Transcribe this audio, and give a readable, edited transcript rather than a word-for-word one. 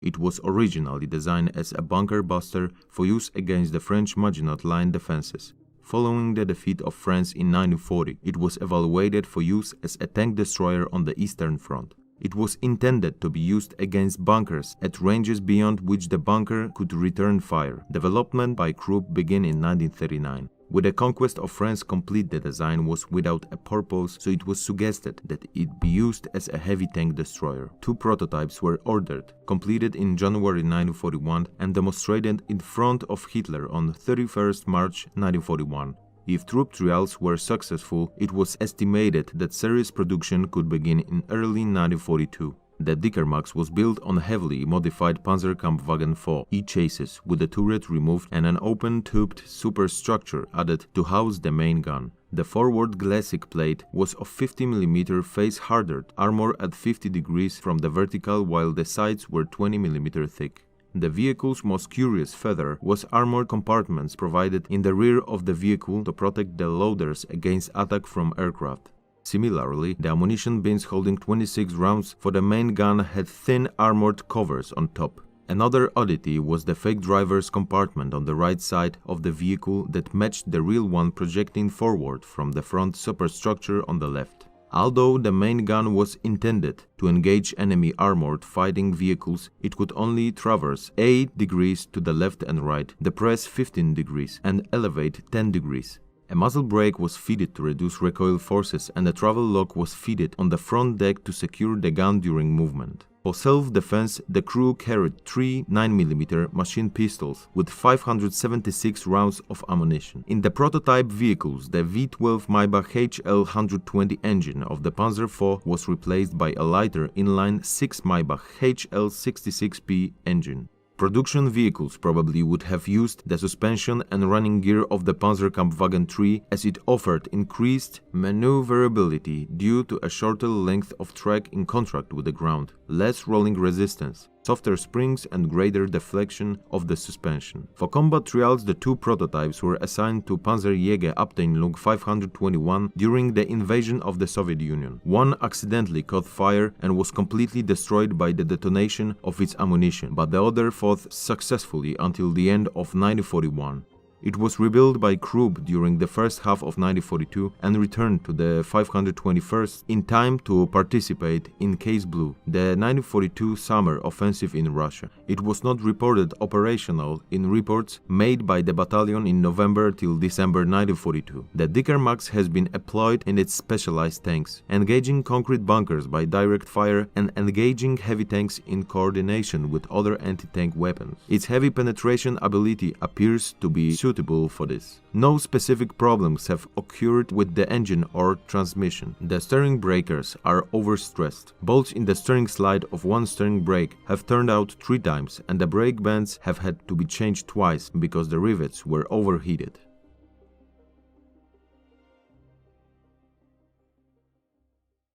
It was originally designed as a bunker buster for use against the French Maginot Line defenses. Following the defeat of France in 1940, it was evaluated for use as a tank destroyer on the Eastern Front. It was intended to be used against bunkers at ranges beyond which the bunker could return fire. Development by Krupp began in 1939. With the conquest of France complete, the design was without a purpose, so it was suggested that it be used as a heavy tank destroyer. 2 prototypes were ordered, completed in January 1941 and demonstrated in front of Hitler on 31st March 1941. If troop trials were successful, it was estimated that series production could begin in early 1942. The Dickermax was built on heavily modified Panzerselbstfahrlafette IV E chassis with the turret removed and an open-tubed superstructure added to house the main gun. The forward glacis plate was of 50 mm face-hardened armor at 50 degrees from the vertical, while the sides were 20 mm thick. The vehicle's most curious feature was armored compartments provided in the rear of the vehicle to protect the loaders against attack from aircraft. Similarly, the ammunition bins holding 26 rounds for the main gun had thin armored covers on top. Another oddity was the fake driver's compartment on the right side of the vehicle that matched the real one projecting forward from the front superstructure on the left. Although the main gun was intended to engage enemy armored fighting vehicles, it could only traverse 8 degrees to the left and right, depress 15 degrees, and elevate 10 degrees. A muzzle brake was fitted to reduce recoil forces, and a travel lock was fitted on the front deck to secure the gun during movement. For self-defense, the crew carried 3 9mm machine pistols with 576 rounds of ammunition. In the prototype vehicles, the V12 Maybach HL120 engine of the Panzer IV was replaced by a lighter inline 6 Maybach HL66P engine. Production vehicles probably would have used the suspension and running gear of the Panzerselbstfahrlafette III, as it offered increased maneuverability due to a shorter length of track in contrast with the ground, less rolling resistance, softer springs and greater deflection of the suspension. For combat trials, the 2 prototypes were assigned to Panzerjägerabteilung 521 during the invasion of the Soviet Union. One accidentally caught fire and was completely destroyed by the detonation of its ammunition, but the other fought successfully until the end of 1941. It was rebuilt by Krupp during the first half of 1942 and returned to the 521st in time to participate in Case Blue, the 1942 summer offensive in Russia. It was not reported operational in reports made by the battalion in November till December 1942. The Dickermax has been employed in its specialized tanks, engaging concrete bunkers by direct fire and engaging heavy tanks in coordination with other anti-tank weapons. Its heavy penetration ability appears to be suitable for this. No specific problems have occurred with the engine or transmission. The steering breakers are overstressed. Bolts in the steering slide of one steering brake have turned out 3 times, and the brake bands have had to be changed twice because the rivets were overheated.